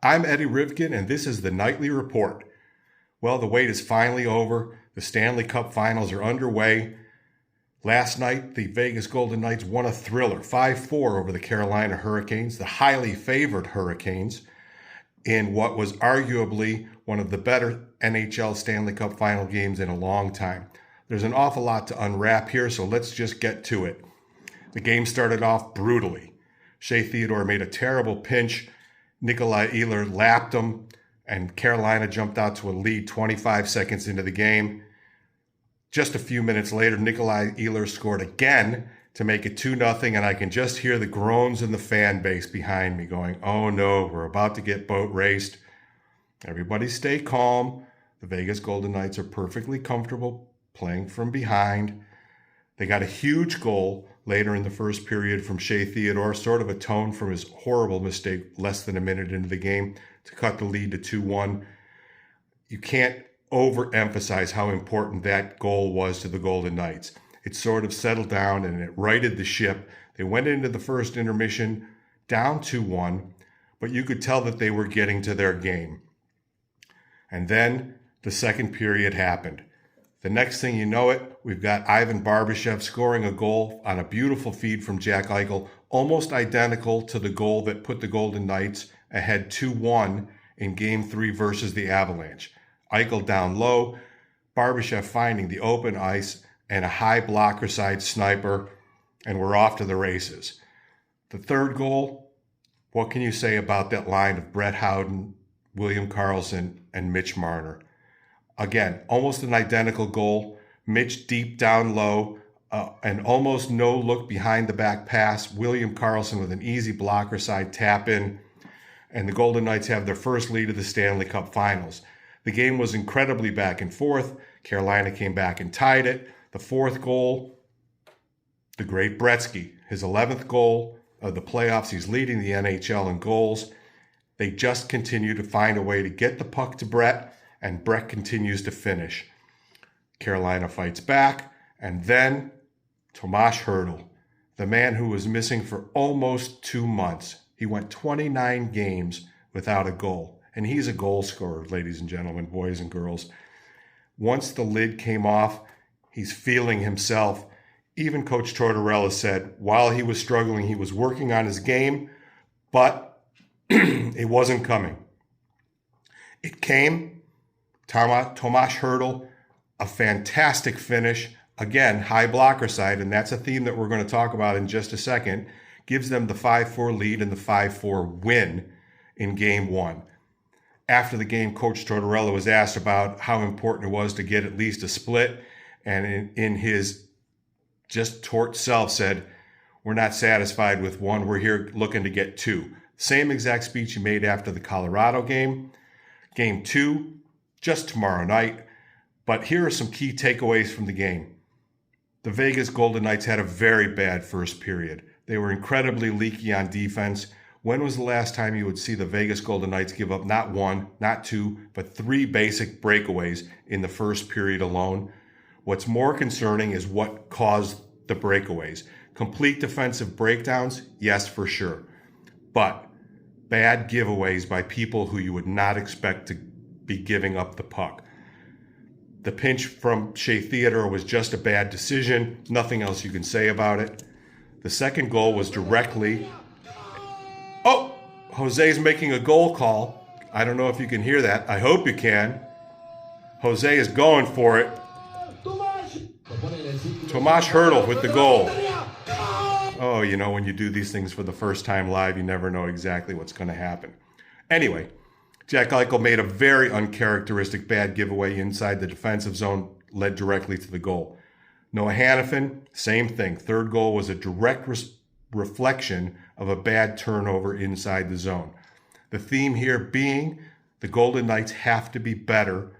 I'm Eddie Rivkin, and this is the Nightly Report. Well, the wait is finally over. The Stanley Cup Finals are underway. Last night, the Vegas Golden Knights won a thriller, 5-4 over the Carolina Hurricanes, the highly favored Hurricanes, in what was arguably one of the better NHL Stanley Cup Final games in a long time. There's an awful lot to unwrap here, so let's just get to it. The game started off brutally. Shea Theodore made a terrible pinch. Nikolai Ehlers lapped him, and Carolina jumped out to a lead 25 seconds into the game. Just a few minutes later, Nikolai Ehlers scored again to make it 2-0, and I can just hear the groans in the fan base behind me going, oh no, we're about to get boat raced. Everybody stay calm. The Vegas Golden Knights are perfectly comfortable playing from behind. They got a huge goal later in the first period from Shea Theodore, sort of atoned from his horrible mistake less than a minute into the game to cut the lead to 2-1. You can't overemphasize how important that goal was to the Golden Knights. It sort of settled down and it righted the ship. They went into the first intermission down 2-1, but you could tell that they were getting to their game. And then the second period happened. The next thing you know it, we've got Ivan Barbashev scoring a goal on a beautiful feed from Jack Eichel, almost identical to the goal that put the Golden Knights ahead 2-1 in Game 3 versus the Avalanche. Eichel down low, Barbashev finding the open ice, and a high blocker side sniper, and we're off to the races. The third goal, what can you say about that line of Brett Howden, William Karlsson, and Mitch Marner? Again, almost an identical goal. Mitch deep down low, and almost no look behind the back pass. William Karlsson with an easy blocker side tap in, and the Golden Knights have their first lead of the Stanley Cup Finals. The game was incredibly back and forth. Carolina came back and tied it. The fourth goal, the great Gretzky, his 11th goal of the playoffs. He's leading the NHL in goals. They just continue to find a way to get the puck to Brett, and Brett continues to finish. Carolina fights back, and then Tomas Hertl, the man who was missing for almost 2 months. He went 29 games without a goal, and he's a goal scorer, ladies and gentlemen, boys and girls. Once the lid came off, he's feeling himself. Even Coach Tortorella said while he was struggling, he was working on his game, but it wasn't coming. It came. Tomas Hertl, a fantastic finish. Again, high blocker side, and that's a theme that we're going to talk about in just a second, gives them the 5-4 lead and the 5-4 win in Game 1. After the game, Coach Tortorella was asked about how important it was to get at least a split, and in his just torch self said, we're not satisfied with one, we're here looking to get 2. Same exact speech he made after the Colorado game. Game 2, just tomorrow night. But here are some key takeaways from the game. The Vegas Golden Knights had a very bad first period. They were incredibly leaky on defense. When was the last time you would see the Vegas Golden Knights give up not 1, not 2, but 3 basic breakaways in the first period alone? What's more concerning is what caused the breakaways. Complete defensive breakdowns? Yes, for sure. But bad giveaways by people who you would not expect to be giving up the puck. The pinch from Shea Theodore was just a bad decision. Nothing else you can say about it. The second goal was directly... Oh! Jose's making a goal call. I don't know if you can hear that. I hope you can. Jose is going for it. Tomas Hertl with the goal. Oh, you know, when you do these things for the first time live, you never know exactly what's going to happen. Anyway, Jack Eichel made a very uncharacteristic bad giveaway inside the defensive zone, led directly to the goal. Noah Hannafin, same thing. Third goal was a direct reflection of a bad turnover inside the zone. The theme here being the Golden Knights have to be better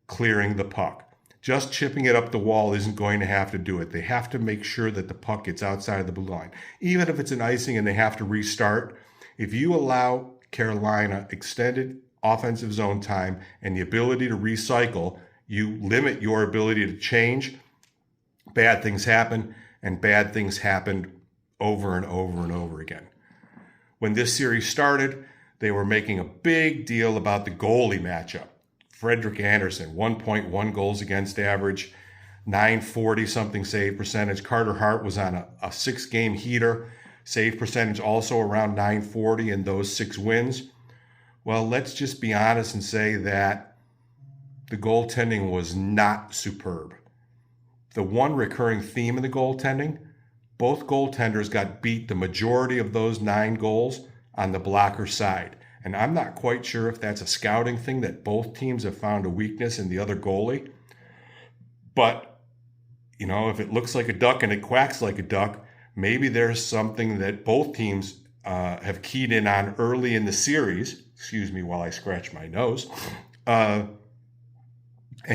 clearing the puck. Just chipping it up the wall isn't going to have to do it. They have to make sure that the puck gets outside of the blue line. Even if it's an icing and they have to restart, if you allow Carolina extended offensive zone time and the ability to recycle, you limit your ability to change. Bad things happen, and bad things happened over and over and over again. When this series started, They were making a big deal about the goalie matchup. Frederick Anderson, 1.1 goals against average, 940 something save percentage. Carter Hart was on a 6-game heater. Save percentage also around 940 in those 6 wins. Well, let's just be honest and say that the goaltending was not superb. The one recurring theme in the goaltending, both goaltenders got beat the majority of those 9 goals on the blocker side. And I'm not quite sure if that's a scouting thing that both teams have found a weakness in the other goalie. But, if it looks like a duck and it quacks like a duck, maybe there's something that both teams have keyed in on early in the series. Excuse me while I scratch my nose. And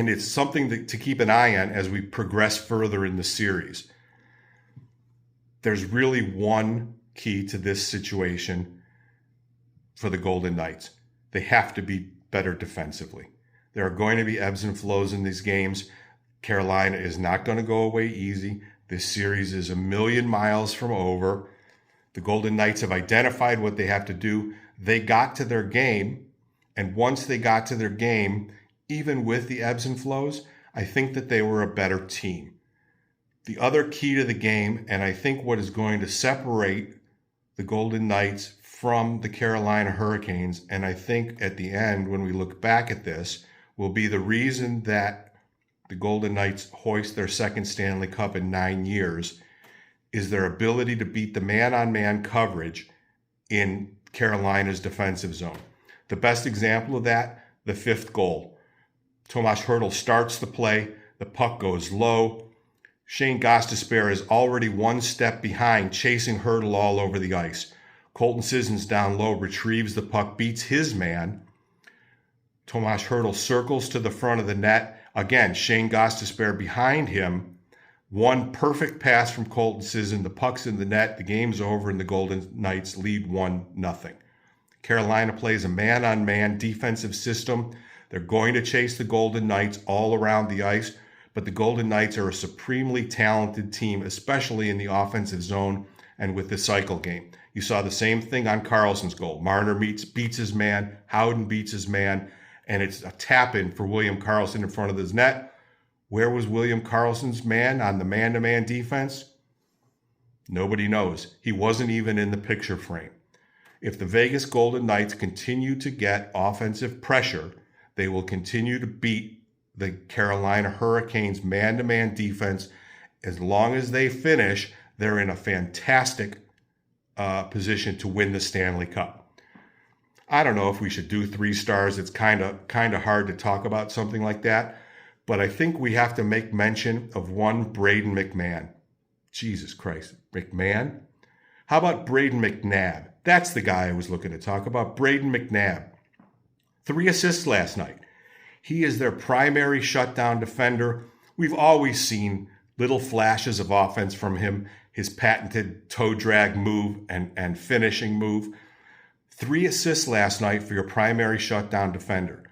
it's something to keep an eye on as we progress further in the series. There's really one key to this situation for the Golden Knights. They have to be better defensively. There are going to be ebbs and flows in these games. Carolina is not going to go away easy. This series is a million miles from over. The Golden Knights have identified what they have to do. They got to their game, and once they got to their game, even with the ebbs and flows, I think that they were a better team. The other key to the game, and I think what is going to separate the Golden Knights from the Carolina Hurricanes, and I think at the end, when we look back at this, will be the reason that the Golden Knights hoist their second Stanley Cup in 9 years, is their ability to beat the man-on-man coverage in Carolina's defensive zone. The best example of that, the 5th goal. Tomas Hertl starts the play, the puck goes low. Shane Gostisbehere is already one step behind, chasing Hertl all over the ice. Colton Sissons down low retrieves the puck, beats his man. Tomas Hertl circles to the front of the net. Again, Shane Gostisbehere behind him. One perfect pass from Colton Sissons. The puck's in the net. The game's over, and the Golden Knights lead 1-0. Carolina plays a man-on-man defensive system. They're going to chase the Golden Knights all around the ice, but the Golden Knights are a supremely talented team, especially in the offensive zone and with the cycle game. You saw the same thing on Karlsson's goal. Marner beats his man, Howden beats his man, and it's a tap-in for William Karlsson in front of his net. Where was William Karlsson's man on the man-to-man defense? Nobody knows. He wasn't even in the picture frame. If the Vegas Golden Knights continue to get offensive pressure, they will continue to beat the Carolina Hurricanes man-to-man defense. As long as they finish, they're in a fantastic position to win the Stanley Cup. I don't know if we should do 3 stars. It's kind of hard to talk about something like that. But I think we have to make mention of one Braden McMahon. Jesus Christ, McMahon? How about Braden McNabb? That's the guy I was looking to talk about, Braden McNabb. 3 assists last night. He is their primary shutdown defender. We've always seen little flashes of offense from him, his patented toe drag move and finishing move. 3 assists last night for your primary shutdown defender.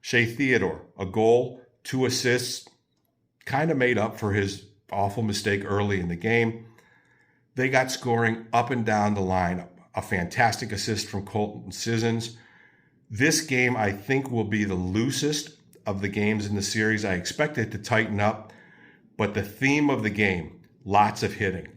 Shea Theodore, a goal, 2 assists, kind of made up for his awful mistake early in the game. They got scoring up and down the line. A fantastic assist from Colton Sissons. This game, I think, will be the loosest of the games in the series. I expect it to tighten up, but the theme of the game, lots of hitting,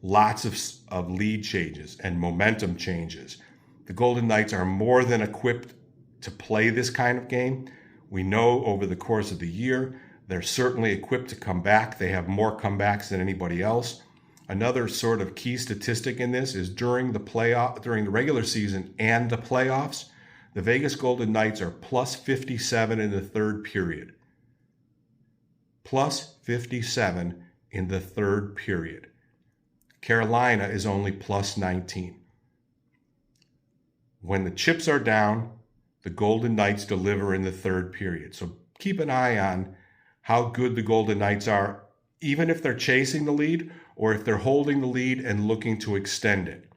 lots of lead changes and momentum changes. The Golden Knights are more than equipped to play this kind of game. We know over the course of the year, they're certainly equipped to come back. They have more comebacks than anybody else. Another sort of key statistic in this is during the regular season and the playoffs, the Vegas Golden Knights are plus 57 in the third period. Plus 57 in the third period. Carolina is only plus 19. When the chips are down, the Golden Knights deliver in the third period. So keep an eye on how good the Golden Knights are, even if they're chasing the lead or if they're holding the lead and looking to extend it.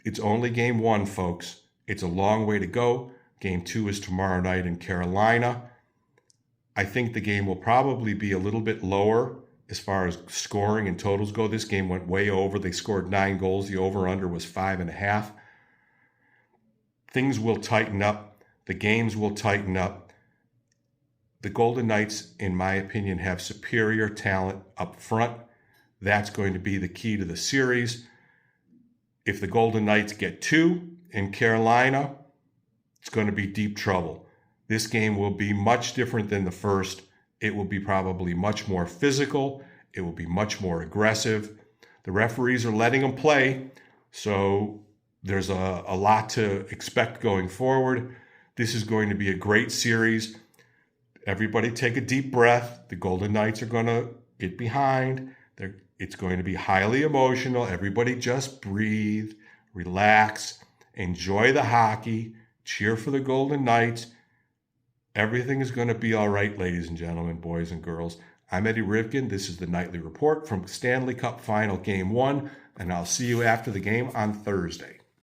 It's only game 1, folks. It's a long way to go. Game 2 is tomorrow night in Carolina. I think the game will probably be a little bit lower as far as scoring and totals go. This game went way over. They scored 9 goals. The over-under was 5.5. things will tighten up. The games will tighten up. The Golden Knights, in my opinion, have superior talent up front. That's going to be the key to the series. If the Golden Knights get 2 in Carolina, it's going to be deep trouble. This game will be much different than the first. It will be probably much more physical. It will be much more aggressive. The referees are letting them play, so there's a lot to expect going forward. This is going to be a great series. Everybody take a deep breath. The Golden Knights are going to get behind. It's going to be highly emotional. Everybody just breathe, relax, enjoy the hockey, cheer for the Golden Knights. Everything is going to be all right, ladies and gentlemen, boys and girls. I'm Eddie Rivkin. This is the Nightly Report from Stanley Cup Final Game 1, and I'll see you after the game on Thursday.